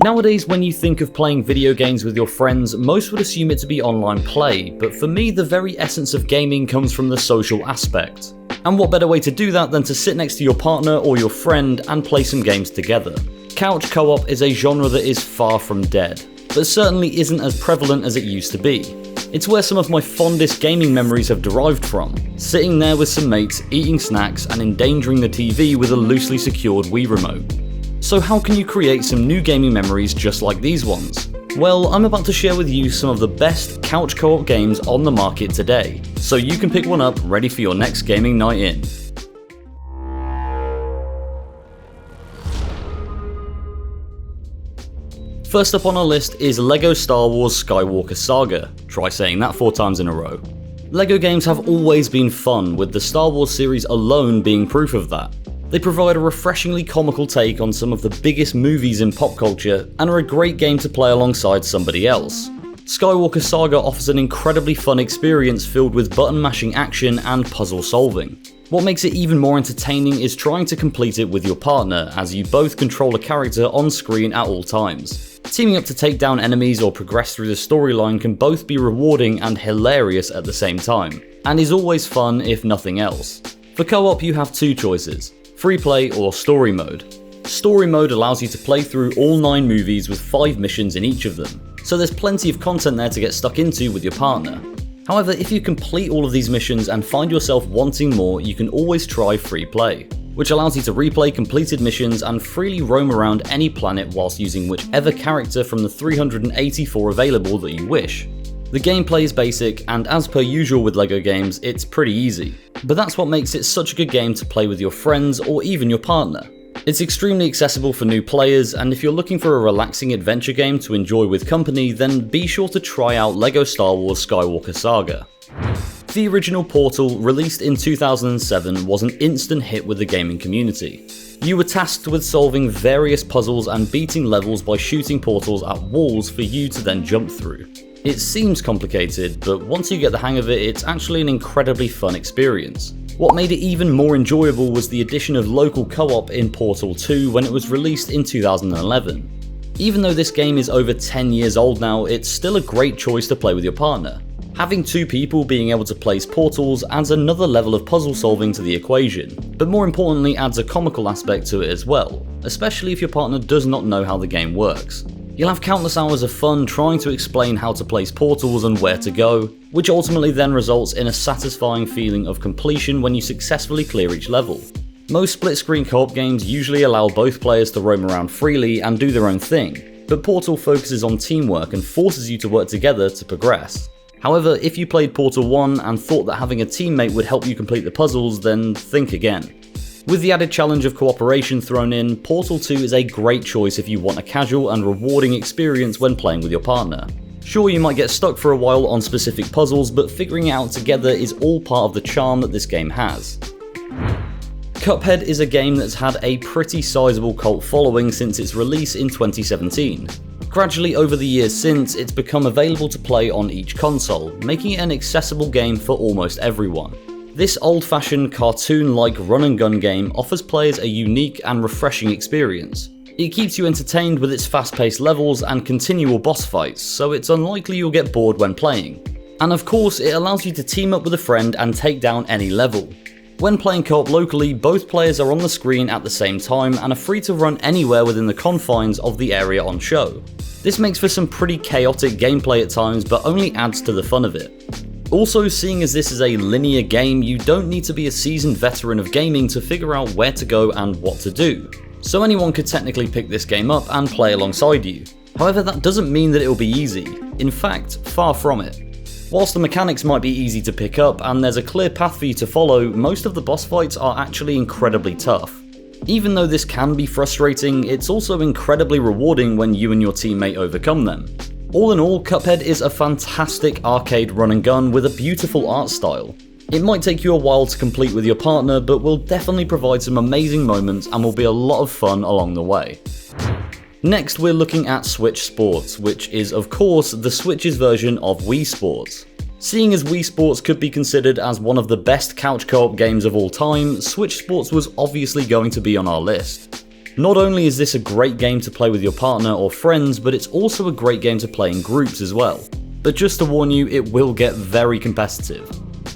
Nowadays, when you think of playing video games with your friends, most would assume it to be online play, but for me, the very essence of gaming comes from the social aspect. And what better way to do that than to sit next to your partner or your friend and play some games together? Couch co-op is a genre that is far from dead, but certainly isn't as prevalent as it used to be. It's where some of my fondest gaming memories have derived from, sitting there with some mates, eating snacks and endangering the TV with a loosely secured Wii remote. So how can you create some new gaming memories just like these ones? Well, I'm about to share with you some of the best couch co-op games on the market today, so you can pick one up ready for your next gaming night in. First up on our list is LEGO Star Wars Skywalker Saga. Try saying that 4 times in a row. LEGO games have always been fun, with the Star Wars series alone being proof of that. They provide a refreshingly comical take on some of the biggest movies in pop culture and are a great game to play alongside somebody else. Skywalker Saga offers an incredibly fun experience filled with button mashing action and puzzle solving. What makes it even more entertaining is trying to complete it with your partner, as you both control a character on screen at all times. Teaming up to take down enemies or progress through the storyline can both be rewarding and hilarious at the same time, and is always fun if nothing else. For co-op, you have 2 choices: free play or story mode. Story mode allows you to play through all 9 movies with 5 missions in each of them, so there's plenty of content there to get stuck into with your partner. However, if you complete all of these missions and find yourself wanting more, you can always try free play, which allows you to replay completed missions and freely roam around any planet whilst using whichever character from the 384 available that you wish. The gameplay is basic, and as per usual with LEGO games, it's pretty easy. But that's what makes it such a good game to play with your friends or even your partner. It's extremely accessible for new players, and if you're looking for a relaxing adventure game to enjoy with company, then be sure to try out LEGO Star Wars Skywalker Saga. The original Portal, released in 2007, was an instant hit with the gaming community. You were tasked with solving various puzzles and beating levels by shooting portals at walls for you to then jump through. It seems complicated, but once you get the hang of it, it's actually an incredibly fun experience. What made it even more enjoyable was the addition of local co-op in Portal 2 when it was released in 2011. Even though this game is over 10 years old now, it's still a great choice to play with your partner. Having 2 people being able to place portals adds another level of puzzle solving to the equation, but more importantly adds a comical aspect to it as well, especially if your partner does not know how the game works. You'll have countless hours of fun trying to explain how to place portals and where to go, which ultimately then results in a satisfying feeling of completion when you successfully clear each level. Most split-screen co-op games usually allow both players to roam around freely and do their own thing, but Portal focuses on teamwork and forces you to work together to progress. However, if you played Portal 1 and thought that having a teammate would help you complete the puzzles, then think again. With the added challenge of cooperation thrown in, Portal 2 is a great choice if you want a casual and rewarding experience when playing with your partner. Sure, you might get stuck for a while on specific puzzles, but figuring it out together is all part of the charm that this game has. Cuphead is a game that's had a pretty sizable cult following since its release in 2017. Gradually over the years since, it's become available to play on each console, making it an accessible game for almost everyone. This old-fashioned cartoon-like run-and-gun game offers players a unique and refreshing experience. It keeps you entertained with its fast-paced levels and continual boss fights, so it's unlikely you'll get bored when playing. And of course, it allows you to team up with a friend and take down any level. When playing co-op locally, both players are on the screen at the same time and are free to run anywhere within the confines of the area on show. This makes for some pretty chaotic gameplay at times, but only adds to the fun of it. Also, seeing as this is a linear game, you don't need to be a seasoned veteran of gaming to figure out where to go and what to do. So anyone could technically pick this game up and play alongside you. However, that doesn't mean that it will be easy. In fact, far from it. Whilst the mechanics might be easy to pick up and there's a clear path for you to follow, most of the boss fights are actually incredibly tough. Even though this can be frustrating, it's also incredibly rewarding when you and your teammate overcome them. All in all, Cuphead is a fantastic arcade run and gun with a beautiful art style. It might take you a while to complete with your partner, but will definitely provide some amazing moments and will be a lot of fun along the way. Next, we're looking at Switch Sports, which is of course the Switch's version of Wii Sports. Seeing as Wii Sports could be considered as one of the best couch co-op games of all time, Switch Sports was obviously going to be on our list. Not only is this a great game to play with your partner or friends, but it's also a great game to play in groups as well. But just to warn you, it will get very competitive.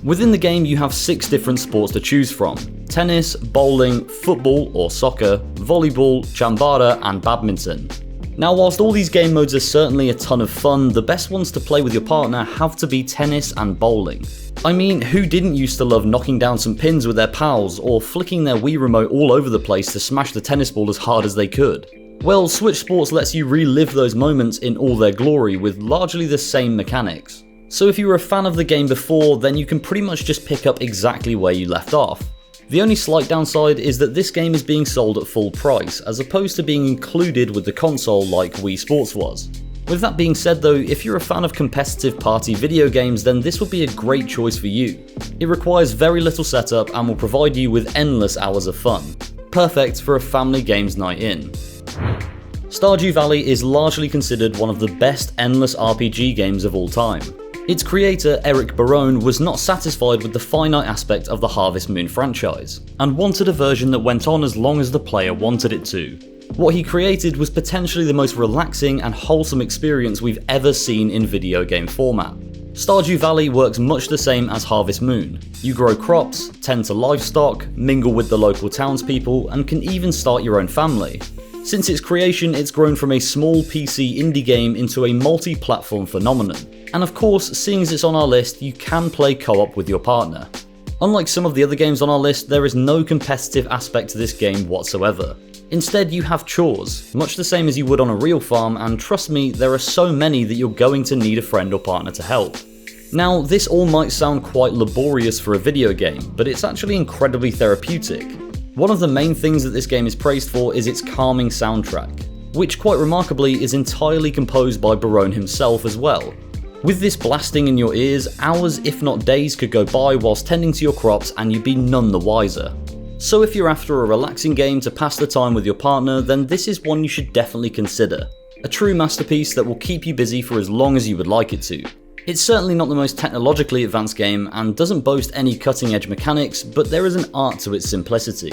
Within the game you have 6 different sports to choose from: tennis, bowling, football or soccer, volleyball, chambara and badminton. Now whilst all these game modes are certainly a ton of fun, the best ones to play with your partner have to be tennis and bowling. I mean, who didn't used to love knocking down some pins with their pals or flicking their Wii remote all over the place to smash the tennis ball as hard as they could? Well, Switch Sports lets you relive those moments in all their glory with largely the same mechanics. So if you were a fan of the game before, then you can pretty much just pick up exactly where you left off. The only slight downside is that this game is being sold at full price, as opposed to being included with the console like Wii Sports was. With that being said though, if you're a fan of competitive party video games, then this would be a great choice for you. It requires very little setup and will provide you with endless hours of fun. Perfect for a family games night in. Stardew Valley is largely considered one of the best endless RPG games of all time. Its creator, Eric Barone, was not satisfied with the finite aspect of the Harvest Moon franchise, and wanted a version that went on as long as the player wanted it to. What he created was potentially the most relaxing and wholesome experience we've ever seen in video game format. Stardew Valley works much the same as Harvest Moon. You grow crops, tend to livestock, mingle with the local townspeople, and can even start your own family. Since its creation, it's grown from a small PC indie game into a multi-platform phenomenon. And of course, seeing as it's on our list, you can play co-op with your partner. Unlike some of the other games on our list, there is no competitive aspect to this game whatsoever. Instead, you have chores, much the same as you would on a real farm, and trust me, there are so many that you're going to need a friend or partner to help. Now, this all might sound quite laborious for a video game, but it's actually incredibly therapeutic. One of the main things that this game is praised for is its calming soundtrack, which quite remarkably is entirely composed by Barone himself as well. With this blasting in your ears, hours if not days could go by whilst tending to your crops and you'd be none the wiser. So if you're after a relaxing game to pass the time with your partner, then this is one you should definitely consider. A true masterpiece that will keep you busy for as long as you would like it to. It's certainly not the most technologically advanced game and doesn't boast any cutting edge mechanics, but there is an art to its simplicity.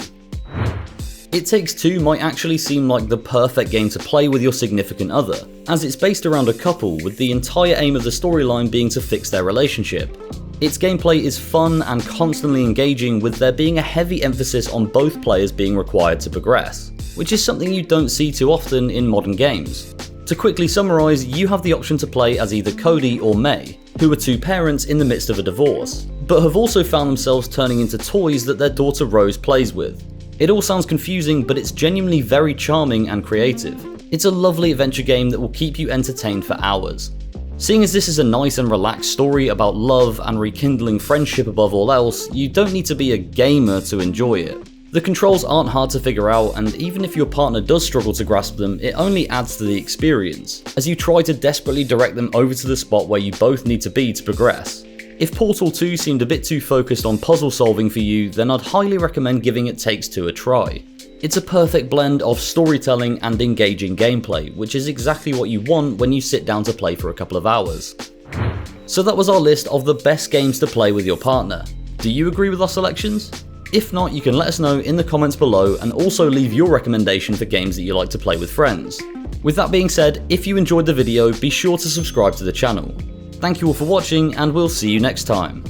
It Takes Two might actually seem like the perfect game to play with your significant other, as it's based around a couple with the entire aim of the storyline being to fix their relationship. Its gameplay is fun and constantly engaging, with there being a heavy emphasis on both players being required to progress, which is something you don't see too often in modern games. To quickly summarise, you have the option to play as either Cody or May, who are 2 parents in the midst of a divorce, but have also found themselves turning into toys that their daughter Rose plays with. It all sounds confusing, but it's genuinely very charming and creative. It's a lovely adventure game that will keep you entertained for hours. Seeing as this is a nice and relaxed story about love and rekindling friendship above all else, you don't need to be a gamer to enjoy it. The controls aren't hard to figure out, and even if your partner does struggle to grasp them, it only adds to the experience, as you try to desperately direct them over to the spot where you both need to be to progress. If Portal 2 seemed a bit too focused on puzzle solving for you, then I'd highly recommend giving It Takes Two a try. It's a perfect blend of storytelling and engaging gameplay, which is exactly what you want when you sit down to play for a couple of hours. So that was our list of the best games to play with your partner. Do you agree with our selections? If not, you can let us know in the comments below and also leave your recommendation for games that you like to play with friends. With that being said, if you enjoyed the video, be sure to subscribe to the channel. Thank you all for watching, and we'll see you next time.